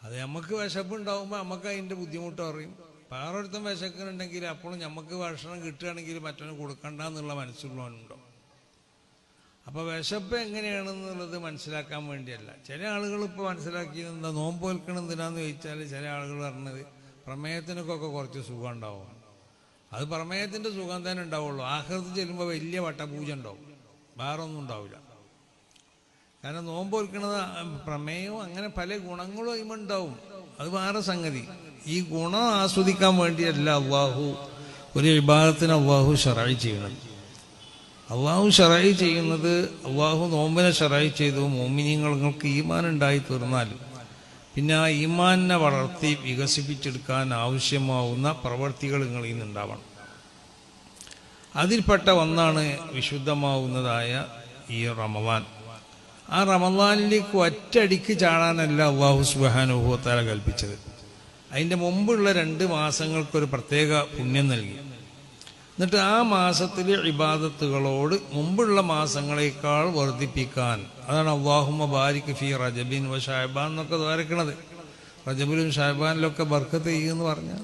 അത് നമുക്ക് വിശപ്പുണ്ടാവുമ്പോൾ നമുക്ക് അതിൻ്റെ ബുദ്ധിമുട്ട് അറിയും. വേറൊരുത്തം വിശക്കുന്നുണ്ടെങ്കിൽ അപ്പോഴും നമുക്ക് ഭക്ഷണം കിട്ടുകയാണെങ്കിൽ മറ്റവന് കൊടുക്കണ്ട എന്നുള്ള മനസ്സുള്ളവനുണ്ടോ? അപ്പോൾ വിശപ്പ് എങ്ങനെയാണെന്നുള്ളത് മനസ്സിലാക്കാൻ വേണ്ടിയല്ല. ചില ആളുകൾ ഇപ്പോൾ മനസ്സിലാക്കിയത് എന്താ, നോമ്പ് വെൽക്കണം എന്തിനാന്ന് ചോദിച്ചാൽ ചില ആളുകൾ പറഞ്ഞത് പ്രമേയത്തിനൊക്കെ കുറച്ച് സുഖം ഉണ്ടാവും. അത് പ്രമേയത്തിൻ്റെ സുഖം തന്നെ ഉണ്ടാവുള്ളൂ. ആഖിറത്ത് ചെല്ലുമ്പോൾ വലിയ വട്ടപൂജ ഉണ്ടാവും, വേറെ ഒന്നും ഉണ്ടാവില്ല. കാരണം നോമ്പ് വെൽക്കണത് പ്രമേയവും അങ്ങനെ പല ഗുണങ്ങളും അതിമുണ്ടാവും, അത് വേറെ സംഗതി. ഈ ഗുണം ആസ്വദിക്കാൻ വേണ്ടിയല്ല അള്ളാഹു ഒരു ഇബാദത്തിന് അള്ളാഹു ശറഈ ചെയ്യണത്. അള്ളാഹു ശറഈ ചെയ്യുന്നത്, അള്ളാഹു നോമ്പിനെ ശറഈ ചെയ്തു മുഅ്മിനീങ്ങൾക്ക് ഈമാൻ ഉണ്ടായി തീർന്നാൽ പിന്നെ ആ ഈമാനിനെ വളർത്തി വികസിപ്പിച്ചെടുക്കാൻ ആവശ്യമാവുന്ന പ്രവർത്തികൾ നിങ്ങളിൽ നിന്നുണ്ടാവണം. അതിൽപ്പെട്ട ഒന്നാണ് വിശുദ്ധമാവുന്നതായ ഈ റമദാൻ. ആ റമദാനിലേക്ക് ഒറ്റയടിക്ക് ചാടാനല്ല അള്ളാഹു സുബ്ഹാനഹു വ തആല കൽപ്പിച്ചത്. അതിൻ്റെ മുമ്പുള്ള 2 മാസങ്ങൾക്കൊരു പ്രത്യേക പുണ്യം നൽകി. എന്നിട്ട് ആ മാസത്തിൽ ഇബാദത്തുകളോട് മുമ്പുള്ള മാസങ്ങളെക്കാൾ വർദ്ധിപ്പിക്കാൻ, അതാണ് അല്ലാഹുമ്മ ബാരിക് ഫീ റജബിൻ വ ശഅബാൻ എന്നൊക്കെ ദ്വാരക്കണത്. റജബിലും ശഅബാനിലൊക്കെ ബർക്കത്ത് ചെയ്യുമെന്ന് പറഞ്ഞാൽ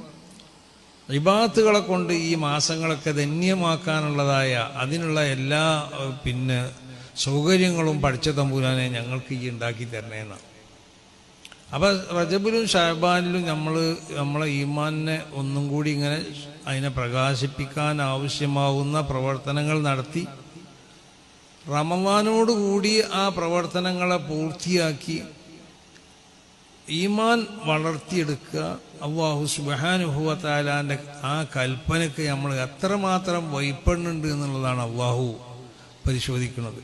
ഇബാദത്തുകളെ കൊണ്ട് ഈ മാസങ്ങളൊക്കെ ധന്യമാക്കാനുള്ളതായ അതിനുള്ള എല്ലാ സൗകര്യങ്ങളും പഠിച്ച തമ്പുരാനെ ഞങ്ങൾക്ക് ഈ ഉണ്ടാക്കി തരണേന്നാണ്. അപ്പം റജബിലും ശഅബാനിലും നമ്മളെ ഈമാനിനെ ഒന്നും കൂടി ഇങ്ങനെ അതിനെ പ്രകാശിപ്പിക്കാൻ ആവശ്യമാവുന്ന പ്രവർത്തനങ്ങൾ നടത്തി റമദാനോടുകൂടി ആ പ്രവർത്തനങ്ങളെ പൂർത്തിയാക്കി ഈമാൻ വളർത്തിയെടുക്കുക. അല്ലാഹു സുബ്ഹാനഹു വ തആലാന്റെ ആ കൽപ്പനയ്ക്ക് നമ്മൾ എത്രമാത്രം വഴിപ്പെടുന്നുണ്ട് എന്നുള്ളതാണ് അല്ലാഹു പരിശോധിക്കുന്നത്.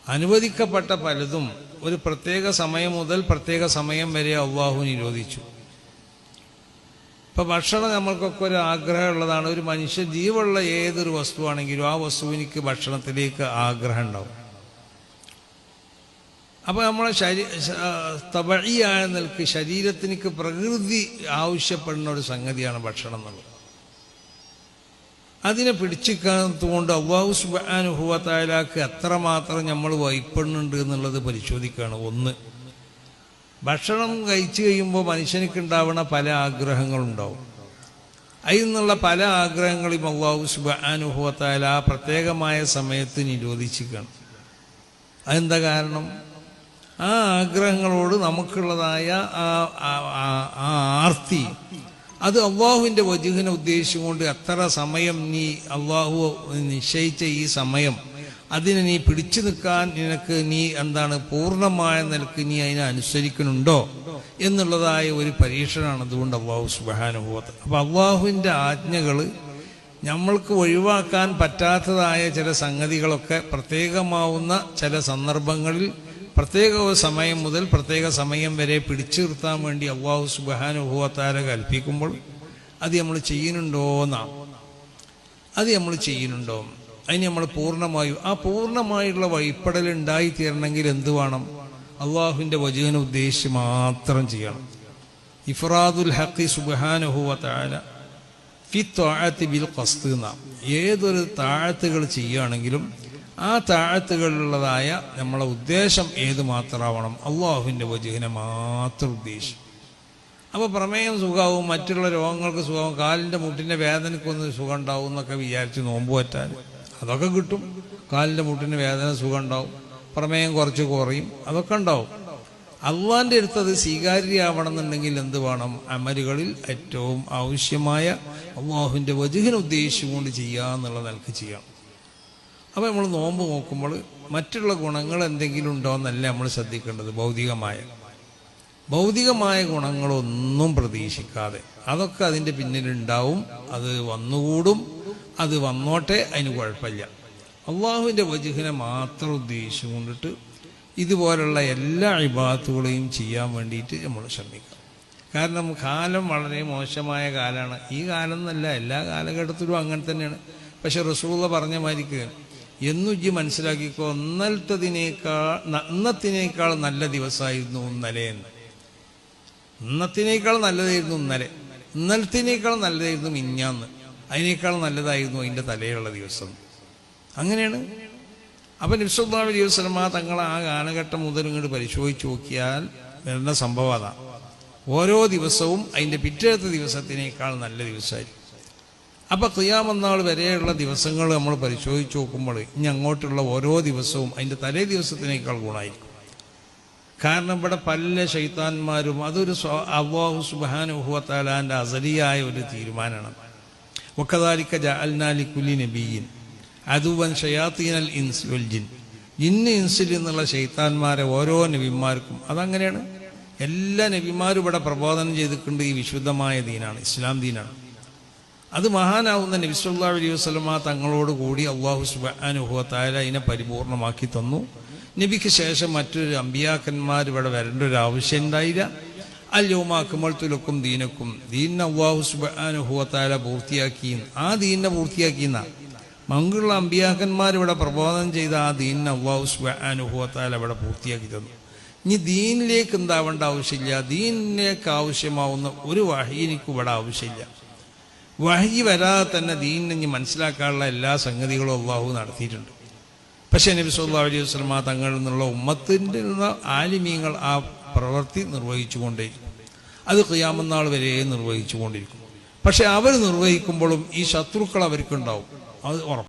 അനുവദിക്കപ്പെട്ട പലതും ഒരു പ്രത്യേക സമയം മുതൽ പ്രത്യേക സമയം വരെ അള്ളാഹു നിരോധിച്ചു. ഇപ്പം ഭക്ഷണം നമ്മൾക്കൊക്കെ ഒരു ആഗ്രഹമുള്ളതാണ്. ഒരു മനുഷ്യ ജീവനുള്ള ഏതൊരു വസ്തുവാണെങ്കിലും ആ വസ്തുവിനിക്ക് ഭക്ഷണത്തിലേക്ക് ആഗ്രഹം ഉണ്ടാവും. അപ്പോൾ നമ്മളെ തബഈയായ നിലക്ക് ശരീരത്തിനിക്ക് പ്രകൃതി ആവശ്യപ്പെടുന്ന ഒരു സംഗതിയാണ് ഭക്ഷണം എന്നുള്ളത്. അതിനെ പിടിച്ചിക്കാത്തതുകൊണ്ട് അല്ലാഹു സുബ്ഹാനഹു വ തആലക്ക് എത്രമാത്രം നമ്മൾ വഴിപ്പെടുന്നുണ്ട് എന്നുള്ളത് പരിശോധിക്കുകയാണ്. ഒന്ന്, ഭക്ഷണം കഴിച്ചു കഴിയുമ്പോൾ മനുഷ്യനിക്ക് ഉണ്ടാവുന്ന പല ആഗ്രഹങ്ങളുണ്ടാവും. അതിൽ നിന്നുള്ള പല ആഗ്രഹങ്ങളും അല്ലാഹു സുബ്ഹാനഹു വ തആല ആ പ്രത്യേകമായ സമയത്ത് നിരോധിച്ചിരിക്കുകയാണ്. അതെന്താ കാരണം? ആ ആഗ്രഹങ്ങളോട് നമുക്കുള്ളതായ ആ ആർത്തി, അത് അള്ളാഹുവിൻ്റെ വജ്ഹിനെ ഉദ്ദേശിച്ചുകൊണ്ട് എത്ര സമയം നീ അള്ളാഹു നിശ്ചയിച്ച ഈ സമയം അതിനെ നീ പിടിച്ചു നിൽക്കാൻ നീ പൂർണ്ണമായ നിലക്ക് നീ അതിനെ അനുസരിക്കുന്നുണ്ടോ എന്നുള്ളതായ ഒരു പരീക്ഷണമാണ്. അതുകൊണ്ട് അള്ളാഹു സുബ്ഹാനഹു വ തആല അപ്പം അള്ളാഹുവിൻ്റെ ആജ്ഞകൾ നമ്മൾക്ക് ഒഴിവാക്കാൻ പറ്റാത്തതായ ചില സംഗതികളൊക്കെ പ്രത്യേകമാവുന്ന ചില സന്ദർഭങ്ങളിൽ പ്രത്യേക സമയം മുതൽ പ്രത്യേക സമയം വരെ പിടിച്ചു നിർത്താൻ വേണ്ടി അല്ലാഹു സുബ്ഹാനഹു വ തആല കൽപ്പിക്കുമ്പോൾ അത് നമ്മൾ ചെയ്യുന്നുണ്ടോ എന്നാണ്. അത് നമ്മൾ ചെയ്യുന്നുണ്ടോ, അതിന് നമ്മൾ പൂർണ്ണമായുള്ള വഴിപ്പെടൽ ഉണ്ടായിത്തീരണമെങ്കിൽ എന്ത് വേണം? അള്ളാഹുവിൻ്റെ വജ്ഹിനെ ഉദ്ദേശിച്ച് മാത്രം ചെയ്യണം. ഇഫ്റാദുൽ ഹഖി സുബ്ഹാനഹു വ തആല ഫി ത്വാഅത്തി ബിൽ ഖസ്ദ് എന്നാണ്. ഏതൊരു താഴത്തുകൾ ചെയ്യുകയാണെങ്കിലും ആ താഴത്തുകളിലുള്ളതായ നമ്മളെ ഉദ്ദേശം ഏത് മാത്രമാവണം? അള്ളാഹുവിൻ്റെ വജ്ഹിനെ മാത്രം ഉദ്ദേശിക്കും. അപ്പോൾ പ്രമേയം സുഖമാവും, മറ്റുള്ള രോഗങ്ങൾക്ക് സുഖമാവും, കാലിൻ്റെ മുട്ടിൻ്റെ വേദനയ്ക്കൊന്ന് സുഖം ഉണ്ടാവും എന്നൊക്കെ വിചാരിച്ച് നോമ്പ് പറ്റാൻ അതൊക്കെ കിട്ടും. കാലിൻ്റെ മുട്ടിന് വേദന സുഖം ഉണ്ടാവും, പ്രമേയം കുറച്ച് കുറയും, അതൊക്കെ ഉണ്ടാവും. അള്ളാഹിൻ്റെ അടുത്ത് അത് സ്വീകാര്യമാവണം എന്നുണ്ടെങ്കിൽ എന്ത് വേണം? അമലുകളിൽ ഏറ്റവും ആവശ്യമായ അള്ളാഹുവിൻ്റെ വജ്ഹിനെ ഉദ്ദേശിച്ചുകൊണ്ട് ചെയ്യുക എന്നുള്ള നിലക്ക് ചെയ്യണം. അപ്പോൾ നമ്മൾ നോമ്പ് നോക്കുമ്പോൾ മറ്റുള്ള ഗുണങ്ങൾ എന്തെങ്കിലും ഉണ്ടോ എന്നല്ല നമ്മൾ ശ്രദ്ധിക്കേണ്ടത്. ഭൗതികമായ ഗുണങ്ങളൊന്നും പ്രതീക്ഷിക്കാതെ അതൊക്കെ അതിൻ്റെ പിന്നിലുണ്ടാവും, അത് വന്നുകൂടും, അത് വന്നോട്ടെ, അതിന് കുഴപ്പമില്ല. അള്ളാഹുവിൻ്റെ വജ്ഹിനെ മാത്രം ഉദ്ദേശിച്ചു കൊണ്ടിട്ട് ഇതുപോലുള്ള എല്ലാ ഇബാദത്തുകളെയും ചെയ്യാൻ വേണ്ടിയിട്ട് നമ്മൾ ശ്രമിക്കാം. കാരണം കാലം വളരെ മോശമായ കാലമാണ്. ഈ കാലം എന്നല്ല, എല്ലാ കാലഘട്ടത്തിലും അങ്ങനെ തന്നെയാണ്. പക്ഷെ റസൂലുള്ളാഹി പറഞ്ഞ മാതിരിക്ക് എന്നു ഇജ്ജ് മനസ്സിലാക്കിക്കോ, ഇന്നത്തിനേക്കാൾ നല്ല ദിവസമായിരുന്നു ഇന്നലെയെന്ന്. ഇന്നത്തിനേക്കാൾ നല്ലതായിരുന്നു ഇന്നലെ, ഇന്നലത്തിനേക്കാൾ നല്ലതായിരുന്നു മിഞ്ഞാന്ന്, അതിനേക്കാൾ നല്ലതായിരുന്നു അതിൻ്റെ തലയുള്ള ദിവസം. അങ്ങനെയാണ്. അപ്പം നബി സല്ലല്ലാഹു അലൈഹി വസല്ലം തങ്ങൾ ആ കാലഘട്ടം മുതൽ ഇങ്ങോട്ട് പരിശോധിച്ച് നോക്കിയാൽ വരുന്ന സംഭവം അതാണ്. ഓരോ ദിവസവും അതിൻ്റെ പിറ്റേത്തെ ദിവസത്തിനേക്കാൾ നല്ല ദിവസമായിരിക്കും. അപ്പോൾ ഖിയാമത്ത് നാൾ വരെയുള്ള ദിവസങ്ങൾ നമ്മൾ പരിശോധിച്ച് നോക്കുമ്പോൾ ഇനി അങ്ങോട്ടുള്ള ഓരോ ദിവസവും അതിൻ്റെ തലേ ദിവസത്തിനേക്കാൾ ഗുണമായിരിക്കും. കാരണം ഇവിടെ പല ശൈത്താന്മാരും അതൊരു അല്ലാഹു സുബ്ഹാനഹു വ തആലാന്റെ അസലിയായ ഒരു തീരുമാനമാണ്. വകദാലിക ജഅൽനാ ലികുല്ലി നബിയ്യിൻ അദുവൻ ശയാത്തീനൽ ഇൻസി വൽ ജിൻ. ജിന്ന് ഇൻസിൽ നിന്നുള്ള ശൈത്താന്മാരെ ഓരോ നബിമാർക്കും അതങ്ങനെയാണ്. എല്ലാ നബിമാരും ഇവിടെ പ്രബോധനം ചെയ്തിട്ടുണ്ട് ഈ വിശുദ്ധമായ ദീനാണ്, ഇസ്ലാം ദീനാണ്. അത് മഹാനാവുന്ന നബി സല്ലല്ലാഹു അലൈഹി വസല്ലമ തങ്ങളോട് കൂടി അല്ലാഹു സുബ്ഹാനഹു വ തആല ഇതിനെ പരിപൂർണമാക്കി തന്നു. നബിക്ക് ശേഷം മറ്റൊരു അമ്പിയാക്കന്മാർ ഇവിടെ വരേണ്ട ഒരു ആവശ്യം ഉണ്ടായില്ല. അൽയൗമ അക്മൽതു ലക്കും ദീനക്കും, ദീനിനെ അല്ലാഹു സുബ്ഹാനഹു വ തആല പൂർത്തിയാക്കി. ആ ദീനിനെ പൂർത്തിയാക്കിയെന്ന മങ്കുള്ള അമ്പിയാക്കന്മാർ ഇവിടെ പ്രബോധനം ചെയ്ത ആ ദീനിനെ അല്ലാഹു സുബ്ഹാനഹു വ തആല ഇവിടെ പൂർത്തിയാക്കി തന്നു. ഇനി ദീനിലേക്ക് എന്താവേണ്ട ആവശ്യമില്ല, ദീനിലേക്ക് ആവശ്യമാവുന്ന ഒരു വഹി എനിക്ക് ഇവിടെ ആവശ്യമില്ല. വഹി വരാതെ തന്നെ ദീനിനെ ഇനി മനസ്സിലാക്കാനുള്ള എല്ലാ സംഗതികളും അല്ലാഹു നടത്തിയിട്ടുണ്ട്. പക്ഷേ നബി സല്ലല്ലാഹു അലൈഹി വസല്ലമ തങ്ങളിൽ നിന്നുള്ള ഉമ്മത്തിൻ്റെ ആലിമീങ്ങൾ ആ പ്രവൃത്തി നിർവഹിച്ചു കൊണ്ടേയിരിക്കും. അത് ഖിയാമത്ത് നാൾ വരെ നിർവഹിച്ചു കൊണ്ടിരിക്കും. പക്ഷെ അവർ നിർവഹിക്കുമ്പോഴും ഈ ശത്രുക്കൾ അവർക്കുണ്ടാവും, അത് ഉറപ്പ്.